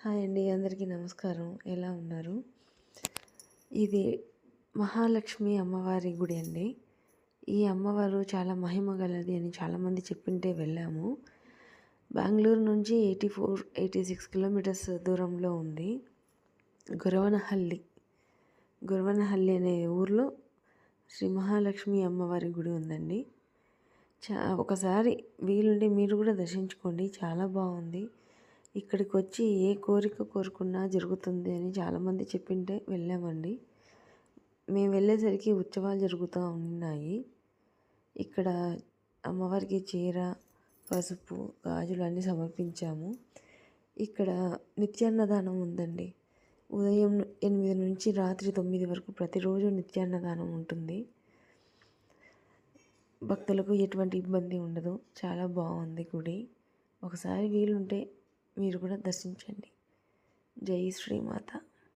Hi అండి, అందరికీ నమస్కారం. ఎలా ఉన్నారు? ఇది మహాలక్ష్మి అమ్మవారి గుడి అండి. ఈ అమ్మవారు చాలా మహిమ గలది అని చాలామంది చెప్పింటే వెళ్ళాము. బెంగళూరు నుంచి 86 కిలోమీటర్స్ దూరంలో ఉంది. గురవనహల్లి అనే ఊర్లో శ్రీ మహాలక్ష్మి అమ్మవారి గుడి ఉందండి. ఒకసారి వీలుంటే మీరు కూడా దర్శించుకోండి, చాలా బాగుంది. ఇక్కడికి వచ్చి ఏ కోరిక కోరుకున్నా జరుగుతుంది అని చాలామంది చెప్పింటే వెళ్ళామండి. మేము వెళ్ళేసరికి ఉత్సవాలు జరుగుతూ ఉన్నాయి. ఇక్కడ అమ్మవారికి చీర, పసుపు, గాజులు అన్నీ సమర్పించాము. ఇక్కడ నిత్యాన్నదానం ఉందండి. ఉదయం 8 నుంచి రాత్రి 9 వరకు ప్రతిరోజు నిత్యాన్నదానం ఉంటుంది. భక్తులకు ఎటువంటి ఇబ్బంది ఉండదు. చాలా బాగుంది గుడి. ఒకసారి వీలుంటే మీరు కూడా దర్శించండి. జై శ్రీమాత.